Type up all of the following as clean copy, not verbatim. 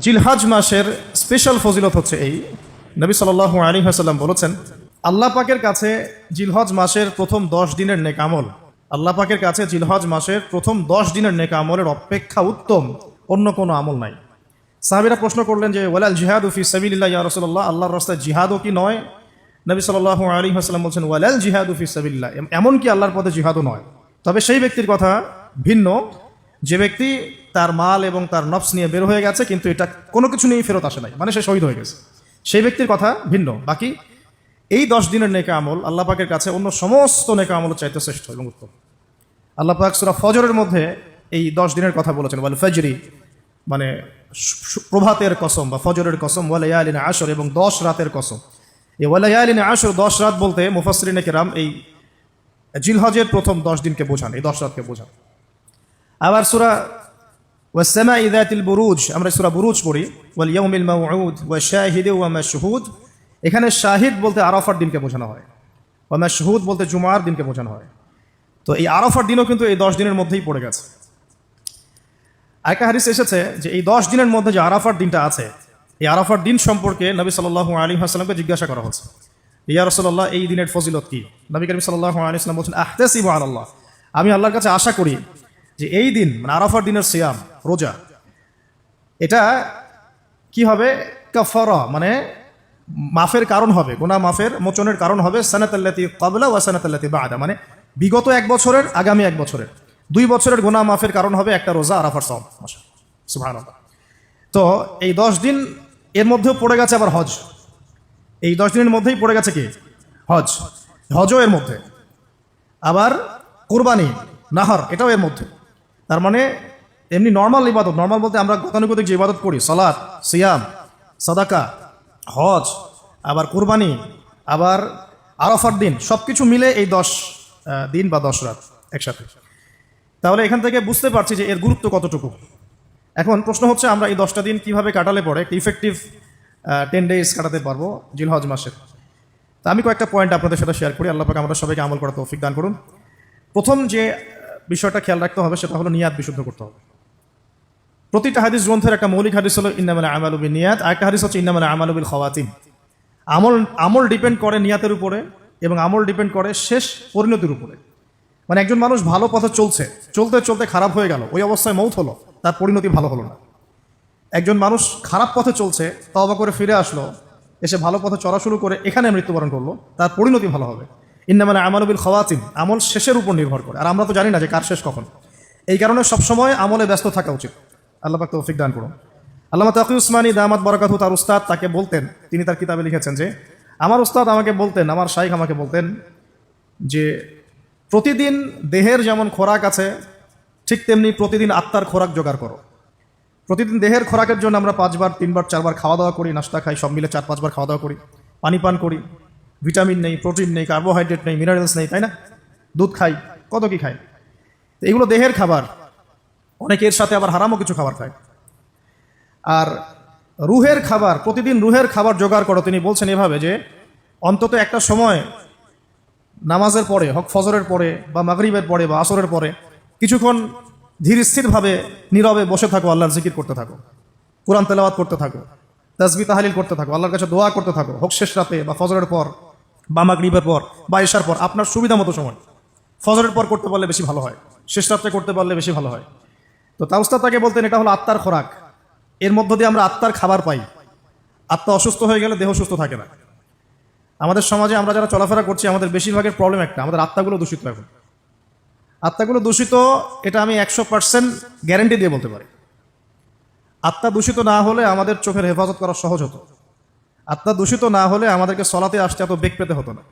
জিলহজ মাসের স্পেশাল ফজিলত হচ্ছে এই, নবী সাল্লাল্লাহু আলাইহি ওয়াসাল্লাম বলেছেন, আল্লাহ পাকের কাছে জিলহজ মাসের প্রথম 10 দিনের নেক আমল, আল্লাহ পাকের কাছে জিলহজ মাসের প্রথম 10 দিনের নেক আমলের অপেক্ষা উত্তম অন্য কোনো আমল নাই। সাহাবীরা প্রশ্ন করলেন যে ওয়ালাল জিহাদু ফি সাবিলিল্লাহ ইয়া রাসূলুল্লাহ, আল্লাহর রাস্তায় জিহাদও কি নয়? নবী সাল্লাল্লাহু আলাইহি ওয়াসাল্লাম বলছেন ওয়ালাল জিহাদু ফি সাবিলিল্লাহ, এমন কি আল্লাহর পথে জিহাদও নয়, তবে সেই ব্যক্তির কথা ভিন্ন যে ব্যক্তি তার মাল এবং তার নফস নিয়ে বের হয়ে গেছে কিন্তু এটা কোনো কিছু নিয়েই ফেরত আসে নাই, মানে সে শহীদ হয়ে গেছে, সেই ব্যক্তির কথা ভিন্ন। বাকি এই 10 দিনের নেকা আমল আল্লাহ পাকের কাছে অন্য সমস্ত নেকা আমলের চাইতে শ্রেষ্ঠ এবং উত্তম। আল্লাহ পাক সূরা ফজরের মধ্যে এই 10 দিনের কথা বলেছেন, ওয়াল ফজরি মানে প্রভাতের কসম বা ফজরের কসম, ওয়া লায়ালিন আশর এবং 10 রাতের কসম। এই ওয়া লায়ালিন আশর 10 রাত বলতে মুফাসসিরিনে কেরাম এই জিলহজের প্রথম 10 দিনকে বোঝান, এই 10 রাতকে বোঝান। আবার সূরা ওয়াস সামাই যাতিল বুরুজ, আমরা সূরা বুরুজ পড়ি, ওয়াল ইয়াউমিল মাউউদ ওয়া শাহিদ ওয়া মাশহুদ, এখানে শাহিদ বলতে আরাফার দিনকে বোঝানো হয়, ওয়া মাশহুদ বলতে জুমার দিনকে বোঝানো হয়। তো এই আরাফার দিনও কিন্তু এই 10 দিনের মধ্যেই পড়ে গেছে। আরেকটা হাদিস এসেছে যে এই 10 দিনের মধ্যে যে আরাফার দিনটা আছে, এই আরাফার দিন সম্পর্কে নবী সাল্লাল্লাহু আলাইহি ওয়াসাল্লামকে জিজ্ঞাসা করা হচ্ছে, ইয়া রাসূলুল্লাহ এই দিনের ফজিলত কি? নবী করিম সাল্লাল্লাহু আলাইহি ওয়াসাল্লাম বলেন আহতাসিবু আলাল্লাহ, আমি আল্লাহর কাছে আশা করি যে এই দিন মানে আরাফার দিনের সিয়াম রোজা, এটা কি হবে? কাফারা মানে মাফের কারণ হবে, গুনাহ মাফের মোচনের কারণ হবে, সানাতাল্লাতি ক্বাবলা ওয়া সানাতাল্লাতি বাদা, মানে বিগত 1 বছরের আগামী 1 বছরের 2 বছরের গুনাহ মাফের কারণ হবে একটা রোজা আরাফার সাওম। সুবহানাল্লাহ। তো এই 10 দিন এর মধ্যেও পড়ে গেছে আবার হজ, এই 10 দিনের মধ্যেই পড়ে গেছে কি? হজ, হজও এর মধ্যে, আবার কুরবানি নাহর এটাও এর মধ্যে। তার মানে এমনি নর্মাল ইবাদত, নর্মাল বলতে আমরা গতানুগতিক যে ইবাদত করি, সালাত, সিয়াম, সাদাকা, হজ, আবার কুরবানি, আবার আরাফার দিন, সব কিছু মিলে এই 10 দিন বা 10 রাত একসাথে। তাহলে এখান থেকে বুঝতে পারছি যে এর গুরুত্ব কতটুকু। এখন প্রশ্ন হচ্ছে আমরা এই 10টা দিন কিভাবে কাটালে পরে একটা ইফেক্টিভ 10 ডেজ কাটাতে পারবো জিলহজ মাসের। তা আমি কয়েকটা পয়েন্ট আপনাদের সাথে শেয়ার করি, আল্লাহ পাক আমরা সবাইকে আমল করার তৌফিক দান করুন। প্রথম যে বিষয়টা খেয়াল রাখতে হবে সেটা হলো নিয়াত বিশুদ্ধ করতে হবে। প্রতিটা হাদিস গ্রন্থের একটা মৌলিক হাদিস হলো ইন্নামাল আমালু বিন্নিয়াত, আরেকটা হাদিস হচ্ছে ইন্নামাল আমালু বিল খাওয়াতিম। আমল ডিপেন্ড করে নিয়াতের উপরে এবং আমল ডিপেন্ড করে শেষ পরিণতির উপরে। মানে একজন মানুষ ভালো পথে চলছে, চলতে চলতে খারাপ হয়ে গেল, ওই অবস্থায় মৌত হলো, তার পরিণতি ভালো হলো না। একজন মানুষ খারাপ পথে চলছে, তওবা করে ফিরে আসলো, এসে ভালো পথে চলা শুরু করে এখানে মৃত্যুবরণ করলো, তার পরিণতি ভালো হবে। ইন্নামাল আমালু বিল খাওয়াতিম, আমল শেষের উপর নির্ভর করে, আর আমরা তো জানি না যে কার শেষ কখন। এই কারণে সবসময় আমলে ব্যস্ত থাকা উচিত। আল্লাহ পাক তৌফিক দান করুন। আল্লামা তাকি উসমানী দামাত বারাকাতহু, তার উস্তাদ তাকে বলতেন, তিনি তার কিতাবে লিখেছেন যে আমার উস্তাদ আমাকে বলতেন, আমার শাইখ আমাকে বলতেন যে প্রতিদিন দেহের যেমন খোরাক আছে ঠিক তেমনি প্রতিদিন আত্মার খোরাক জোগাড় করো। প্রতিদিন দেহের খোরাকের জন্য আমরা 5 বার 3 বার 4 বার খাওয়া দাওয়া করি, নাস্তা খাই, সব মিলে 4-5 বার খাওয়া দাওয়া করি, পানি পান করি, ভিটামিন নেই, প্রোটিন নেই, কার্বোহাইড্রেট নেই, মিনারেলস নেই, তাই না? দুধ খাই, কত কি খাই। তো এগুলো দেহের খাবার, অনেকের সাথে আবার হারামও কিছু খাবার খায়। আর রুহের খাবার, প্রতিদিন রুহের খাবার জোগাড় করো। তিনি বলছেন এভাবে যে অন্তত একটা সময় নামাজের পরে, হোক ফজরের পরে বা মাগরিবের পরে বা আসরের পরে, কিছুক্ষণ ধীর স্থিরভাবে নীরবে বসে থাকো, আল্লাহর জিকির করতে থাকো, কোরআন তেলাওয়াত করতে থাকো, তাসবিহ তাহলিল করতে থাকো, আল্লাহর কাছে দোয়া করতে থাকো, হোক শেষ রাতে বা ফজরের পর বা মাগরিবের পর বা ইশার পর, আপনার সুবিধা মতো সময়। ফজরের পর করতে পারলে বেশি ভালো হয়, শেষ রাত্রে করতে পারলে বেশি ভালো হয়। তো তার উস্তাদ তাকে বলতেন এটা হলো আত্মার খোরাক, এর মধ্য দিয়ে আমরা আত্মার খাবার পাই। আত্মা অসুস্থ হয়ে গেলে দেহ সুস্থ থাকে না। আমাদের সমাজে আমরা যারা চলাফেরা করছি আমাদের বেশিরভাগের প্রবলেম একটা, আমাদের আত্মাগুলো দূষিত। এখন আত্মাগুলো দূষিত, এটা আমি 100% গ্যারেন্টি দিয়ে বলতে পারি। আত্মা দূষিত না হলে আমাদের চোখের হেফাজত করা সহজ হতো, আত্মা দূষিত না হলে আমাদেরকে সলাতে আসতে এত বেগ পেতে হতো না,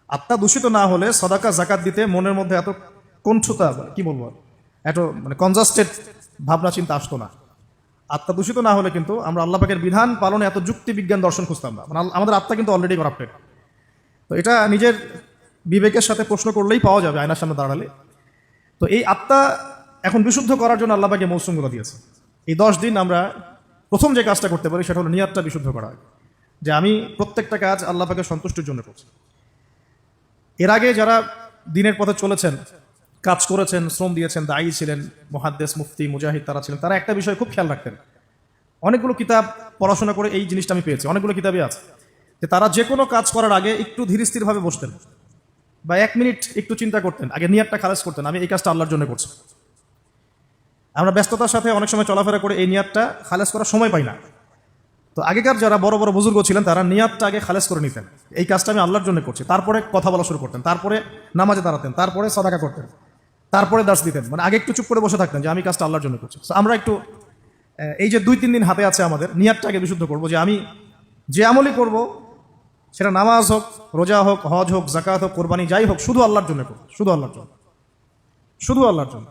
আত্মা দূষিত না হলে সাদাকা জাকাত দিতে মনের মধ্যে এত কণ্ঠতা, কি বলবো, এত মানে কনজাস্টেড ভাবনা চিন্তা আসতো না। আত্মা দূষিত না হলে কিন্তু আমরা আল্লাহ পাকের বিধান পালনে এত যুক্তি বিজ্ঞান দর্শন খুঁজতাম না। মানে আমাদের আত্মা কিন্তু অলরেডি করাপ্টেড। তো এটা নিজের বিবেকের সাথে প্রশ্ন করলেই পাওয়া যাবে, আয়নার সামনে দাঁড়ালে। তো এই আত্মা এখন বিশুদ্ধ করার জন্য আল্লাহ পাকে মৌসুমগুলো দিয়েছে। এই 10 দিন আমরা প্রথম যে কাজটা করতে পারি সেটা হলো নিয়াতটা বিশুদ্ধ করা, যে আমি প্রত্যেকটা কাজ আল্লাহ পাকের সন্তুষ্টির জন্য করছি। এর আগে যারা দিনের পথে চলেছেন, কাজ করেছেন, শ্রম দিয়েছেন, দায়ী ছিলেন, মুহাদ্দিস, মুফতি, মুজাহিদ তারা ছিলেন, তারা একটা বিষয় খুব খেয়াল রাখতেন, অনেকগুলো কিতাব পড়াশোনা করে এই জিনিসটা আমি পেয়েছি, অনেকগুলো কিতাবই আছে যে তারা যে কোনো কাজ করার আগে একটু ধীরস্থিরভাবে বসতেন বা 1 মিনিট একটু চিন্তা করতেন, আগে নিয়াতটা খালাস করতেন, আমি এই কাজটা আল্লাহর জন্য করছি। আমরা ব্যস্ততার সাথে অনেক সময় চলাফেরা করে এই নিয়াতটা খালাস করার সময় পাই না। তো আগেকার যারা বড় বড় বুজুর্গ ছিলেন তারা নিয়াতটা আগে খালাস করে নিতেন, এই কাজটা আমি আল্লাহর জন্য করছি, তারপরে কথা বলা শুরু করতেন, তারপরে নামাজে দাঁড়াতেন, তারপরে সাদাকা করতেন, তারপরে দাস দিতেন। মানে আগে একটু চুপ করে বসে থাকতেন যে আমি কাজটা আল্লাহর জন্য করছি। তো আমরা একটু এই যে 2-3 দিন হাতে আছে আমাদের, নিয়াতটা আগে বিশুদ্ধ করবো যে আমি যে আমলই করব সেটা নামাজ হোক, রোজা হোক, হজ হোক, যাকাত হোক, কোরবানি যাই হোক, শুধু আল্লাহর জন্য করবো, শুধু আল্লাহর জন্য, শুধু আল্লাহর জন্য,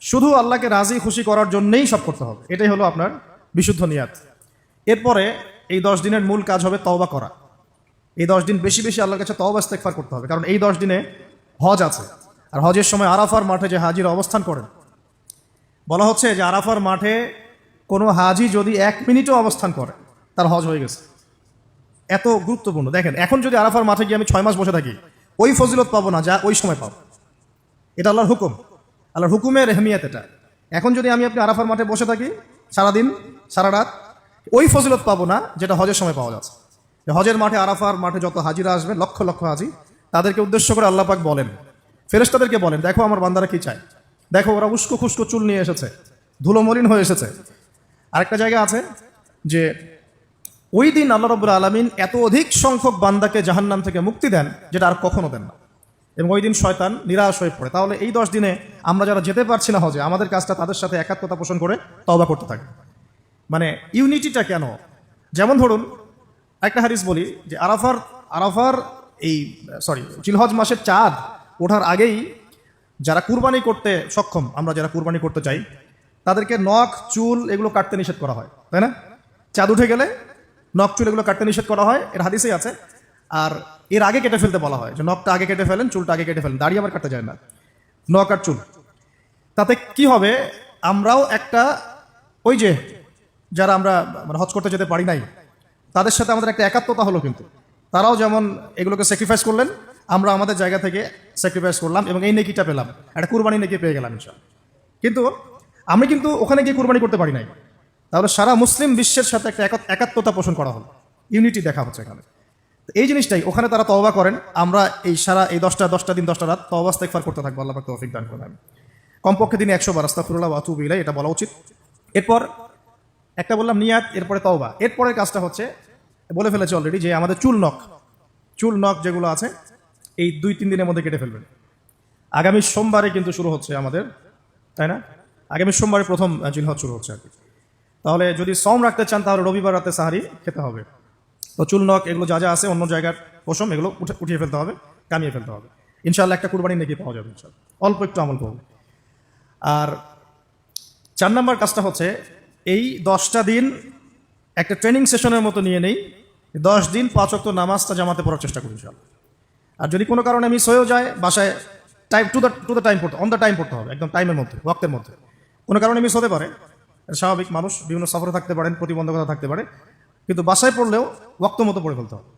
শুধু আল্লাহকে রাজি খুশি করার জন্যই সব করতে হবে। এটাই হলো আপনার বিশুদ্ধ নিয়াত। এরপরে এই 10 দিনের মূল কাজ হবে তওবা করা। এই 10 দিন বেশি বেশি আল্লাহর কাছে তওবা ইস্তেগফার করতে হবে, কারণ এই 10 দিনে হজ আছে। আর হজের সময় আরাফার মাঠে যে হাজিরা অবস্থান করেন, বলা হচ্ছে যে আরাফার মাঠে কোনো হাজি যদি 1 মিনিটও অবস্থান করে তার হজ হয়ে গেছে। এত গুরুত্বপূর্ণ। দেখেন, এখন যদি আরাফার মাঠে গিয়ে আমি 6 মাস বসে থাকি, ওই ফজিলত পাবো না যা ওই সময় পাবো। এটা আল্লাহর হুকুম, আল্লাহর হুকুমের এহমিয়াত এটা। এখন যদি আমি আপনি আরাফার মাঠে বসে থাকি সারাদিন সারা রাত, ওই ফজিলত পাবো না যেটা হজের সময় পাওয়া যাচ্ছে। হজের মাঠে আরাফার মাঠে যত হাজিরা আসবে, লক্ষ লক্ষ হাজি, তাদেরকে উদ্দেশ্য করে আল্লাহ পাক বলেন, ফেরেশতাদেরকে বলেন, দেখো আমার বান্দারা কি চায়, দেখো ওরা উস্কো খুস্কো চুল নিয়ে এসেছে, ধুলো মলিন হয়ে এসেছে। আরেকটা জায়গা আছে যে ওই দিন আল্লাহ রাব্বুল আলামিন এত অধিক সংখ্যক বান্দাকে জাহান্নাম থেকে মুক্তি দেন যেটা আর কখনো দেন না, এবং ওই দিন শয়তান নিরাশ হয়ে পড়ে। তাহলে এই 10 দিনে আমরা যারা যেতে পারছি না হজে, আমাদের কাজটা তাদের সাথে একাত্মতা পোষণ করে তওবা করতে থাকে। মানে ইউনিটিটা কেন? যেমন ধরুন একটা হাদিস বলি যে আরাফার এই জিলহজ মাসের চাঁদ ওঠার আগেই যারা কুরবানি করতে সক্ষম, আমরা যারা কুরবানি করতে চাই, তাদেরকে নখ চুল এগুলো কাটতে নিষেধ করা হয়, তাই না? চাঁদ উঠে গেলে নখ চুল এগুলো কাটতে নিষেধ করা হয়, এর হাদিসেই আছে। আর এর আগে কেটে ফেলতে বলা হয় যে নখটা আগে কেটে ফেলেন, চুলটা আগে কেটে ফেলেন, দাড়ি আবার কাটতে যায় না, নখ আর চুল। তাতে কি হবে, আমরাও একটা ওই যে যারা আমরা মানে হজ করতে যেতে পারি নাই তাদের সাথে আমাদের একটা একাত্মতা হলো, কিন্তু তারাও যেমন এগুলোকে স্যাক্রিফাইস করলেন, আমরা আমাদের জায়গা থেকে স্যাক্রিফাইস করলাম এবং এই নেকিটা পেলাম, একটা কুরবানি নেকি পেয়ে গেলাম ইনশাআল্লাহ। কিন্তু আমি কিন্তু ওখানে গিয়ে কুরবানি করতে পারি নাই, তাহলে সারা মুসলিম বিশ্বের সাথে একটা একাত্মতা পোষণ করা হলো, ইউনিটি দেখা হচ্ছে এখানে। এই জিনিসটাই ওখানে তারা তওবা করেন, আমরা এই সারা এই 10টা দিন 10টা রাত তওবা ইস্তেগফার করতে থাকবো। আল্লাহ পাক তৌফিক দান করেন। কমপক্ষে দিনে 100 বার আস্তাগফিরুল্লাহ ওয়া আতুবু ইলাইহি, এটা বলা উচিত। এরপর একটা বললাম নিয়াত, এরপরে তওবা। এরপরের কাজটা হচ্ছে, বলে ফেলেছে অলরেডি, যে আমাদের চুল নখ যেগুলো আছে এই 2-3 দিনের মধ্যে কেটে ফেলবেন। আগামী সোমবারে কিন্তু শুরু হচ্ছে আমাদের, তাই না? আগামী সোমবারে প্রথম জিলহজ শুরু হচ্ছে আর কি। তাহলে যদি সওম রাখতে চান তাহলে রবিবার রাতে সাহারি খেতে হবে। তো চুল নখ এগুলো যা যা আছে অন্য জায়গার পশম, এগুলো উঠিয়ে ফেলতে হবে, কামিয়ে ফেলতে হবে। ইনশাআল্লাহ একটা কুরবানি নেকি পাওয়া যাবে ইনশাআল্লাহ, অল্প একটু আমল করবে। আর 4 নম্বর কাজটা হচ্ছে এই 10টা দিন একটা ট্রেনিং সেশনের মতো নিয়ে নেই, 10 দিন 5 ওয়াক্ত নামাজটা জামাতে পড়ার চেষ্টা করি ইনশাআল্লাহ। আর যদি কোনো কারণে মিস হয়েও যায়, বাসায় টাইম টু দ্য টাইম পড়তে, অন দ্য টাইম পড়তে হবে, একদম টাইমের মধ্যে, ওয়াক্তের মধ্যে। কোনো কারণে মিস হতে পারে, স্বাভাবিক, মানুষ বিভিন্ন সফরে থাকতে পারেন, প্রতিবন্ধকতা থাকতে পারে, কিন্তু বাসায় পড়লেও ওয়াক্ত মতো পড়ে ফেলতে হবে।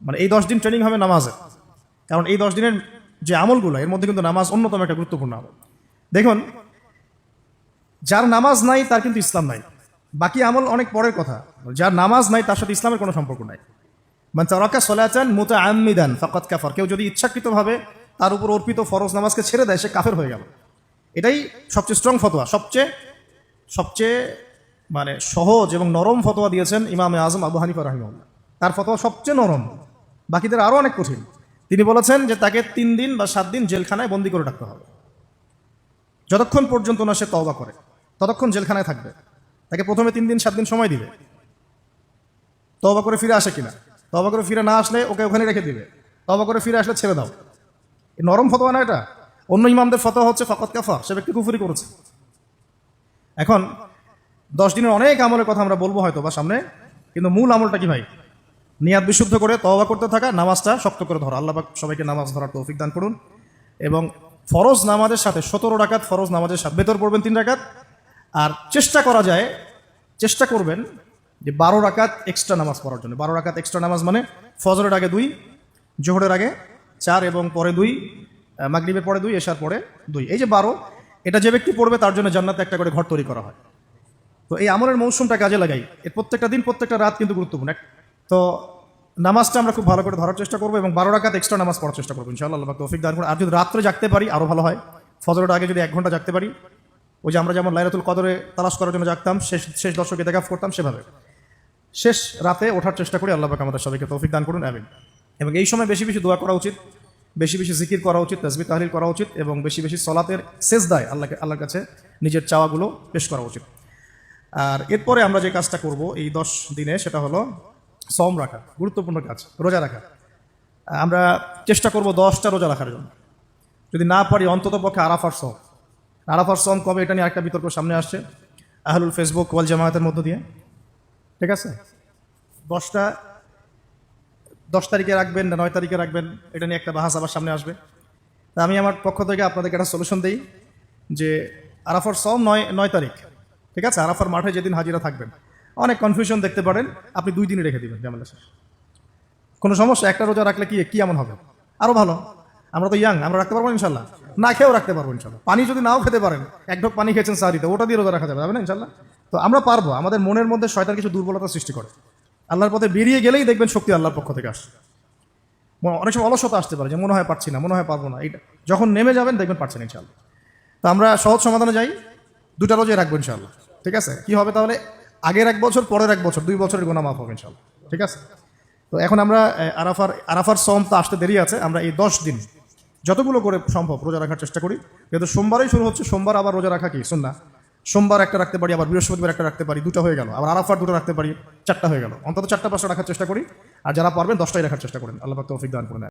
মানে এই 10 দিন ট্রেনিং হবে নামাজের, কারণ এই 10 দিনের যে আমলগুলো এর মধ্যে কিন্তু নামাজ অন্যতম একটা গুরুত্বপূর্ণ আমল। দেখুন, যার নামাজ নাই তার কিন্তু ইসলাম নাই, বাকি আমল অনেক পরের কথা। যার নামাজ নাই তার সাথে ইসলামের কোনো সম্পর্ক নাই। মান তারাকা সালাতান মুতাআম্মিদান ফাকাদ কাফার, কেউ যদি ইচ্ছাকৃতভাবে তার উপর অর্পিত ফরজ নামাজকে ছেড়ে দেয়, সে কাফের হয়ে গেল। এটাই সবচেয়ে স্ট্রং ফতোয়া, সবচেয়ে মানে সহজ এবং নরম ফতোয়া দিয়েছেন ইমামে আজম আবু হানিফা রাহিমাহুল্লাহ। তার ফতোয়া সবচেয়ে নরম, বাকিদের আরও অনেক কঠিন। তিনি বলেছেন যে তাকে 3 দিন বা 7 দিন জেলখানায় বন্দি করে রাখতে হবে, যতক্ষণ পর্যন্ত না সে তওবা করে ততক্ষণ জেলখানায় থাকবে। তাকে প্রথমে 3 দিন 7 দিন সময় দিবে, তওবা করে ফিরে আসে কিনা। তওবা করে ফিরে না আসলে ওকে ওখানে রেখে দিবে, তওবা করে ফিরে আসলে ছেড়ে দাও। এই নরম ফতোয়া না এটা। অন্য ইমামদের ফতোয়া হচ্ছে ফাকাদ কাফার, সে ব্যক্তি কুফরি করেছে। এখন 10 দিনের অনেক আমলের কথা আমরা বলবো হয়তো বা সামনে, কিন্তু মূল আমলটা কি ভাই? নিয়াত বিশুদ্ধ করে তওবা করতে থাকা, নামাজটা শক্ত করে ধরা। আল্লাহ পাক সবাইকে নামাজ ধরার তৌফিক দান করুন। এবং ফরজ নামাজের সাথে 17 রাকাত ফরজ নামাজের সাথে বেতর পড়বেন 3 রাকাত। আর চেষ্টা করবেন যে 12 রাকাত এক্সট্রা নামাজ পড়ার জন্য। 12 রাকাত এক্সট্রা নামাজ মানে ফজরের আগে 2, জোহরের আগে 4 এবং পরে 2, মাগরিবের পরে 2, এশার পরে 2। এই যে 12, এটা যে ব্যক্তি পড়বে তার জন্য জান্নাতে একটা করে ঘর তৈরি করা হয়। তো এই আমলের মৌসুমটা কাজে লাগাই, এর প্রত্যেকটা দিন প্রত্যেকটা রাত কিন্তু গুরুত্বপূর্ণ। তো নামাজটা আমরা খুব ভালো করে ধরার চেষ্টা করবো এবং 12 রাকাত এক্সট্রা নামাজ পড়ার চেষ্টা করবো ইনশাআল্লাহ। আল্লাহ পাক তৌফিক দান করুন। আর যদি রাত্রে জাগতে পারি আরও ভালো হয়, ফজরের আগে যদি 1 ঘন্টা জাগতে পারি, ওই যে আমরা যেমন লাইলাতুল কদরে তালাশ করার জন্য জাগতাম, শেষ দশক ইতিকাফ করতাম, সেভাবে শেষ রাতে ওঠার চেষ্টা করি। আল্লাহ পাক আমাদের সবাইকে তৌফিক দান করুন, আমিন। এবং এই সময় বেশি বেশি দোয়া করা উচিত, বেশি বেশি জিকির করা উচিত, তাসবিহ তাহলিল করা উচিত এবং বেশি বেশি সলাতের সেজদায় আল্লাহর কাছে নিজের চাওয়াগুলো পেশ করা উচিত। আর এরপরে আমরা যে কাজটা করব এই 10 দিনে, সেটা হলো সওম রাখা, গুরুত্বপূর্ণ কাজ, রোজা রাখা। আমরা চেষ্টা করব 10টা রোজা রাখার জন্য, যদি না পারি অন্তত পক্ষে আরাফার সওম। আরাফার সওম কবে, এটা নিয়ে একটা বিতর্ক সামনে আসছে আহলুল ফেসবুক ওয়াল জামায়াতের মধ্য দিয়ে, ঠিক আছে? 10 তারিখে রাখবেন না 9 তারিখে রাখবেন, এটা নিয়ে একটা বাহাস আবার সামনে আসবে। তা আমি আমার পক্ষ থেকে আপনাদেরকে একটা সলিউশন দিই যে আরাফার সওম 9 তারিখ, ঠিক আছে? আরাফার মাঠে যেদিন হাজিরা থাকবেন, অনেক কনফিউশন দেখতে পারেন, আপনি 2 দিনই রেখে দিবেন, জামাল শেষ, কোনো সমস্যা। একটা রোজা রাখলে কি এমন হবে? আরও ভালো, আমরা তো ইয়াং, আমরা রাখতে পারবো ইনশাল্লাহ, না খেয়েও রাখতে পারবো ইনশাল্লাহ। পানি যদি নাও খেতে পারেন, 1 ঢোক পানি খেয়েছেন সাহারিতে, ওটা দিয়ে রোজা রাখা যাবে না ইনশাল্লাহ। তো আমরা পারবো। আমাদের মনের মধ্যে শয়তান কিছু দুর্বলতা সৃষ্টি করে, আল্লাহর পথে বেরিয়ে গেলেই দেখবেন শক্তি আল্লাহর পক্ষ থেকে আসে। অনেক সময় অলসতা আসতে পারে যে মনে হয় পারছি না, মনে হয় পারবো না, এটা যখন নেমে যাবেন দেখবেন পারছেন ইনশাল্লাহ। তো আমরা সহজ সমাধানে যাই, 2টা রোজাই রাখবো ইনশাল্লাহ, ঠিক আছে? কি হবে তাহলে? আগের 1 বছর, পরের 1 বছর, 2 বছরের গুনাহ মাফ হবে ইনশাল্লাহ, ঠিক আছে? তো এখন আমরা আরাফার সওম তো আসতে দেরি আছে, আমরা এই 10 দিন যতগুলো করে সম্ভব রোজা রাখার চেষ্টা করি। যেহেতু সোমবারেই শুরু হচ্ছে, সোমবার আবার রোজা রাখা কি সুন্নাহ, সোমবার একটা রাখতে পারি, আবার বৃহস্পতিবার একটা রাখতে পারি, 2টা হয়ে গেল। আবার আরাফার 2টা রাখতে পারি, 4টা হয়ে গেল। অন্তত 4টা 5টা রাখার চেষ্টা করি, আর যারা পারবেন 10টাই রাখার চেষ্টা করেন। আল্লাহ পাক তৌফিক দান করেন।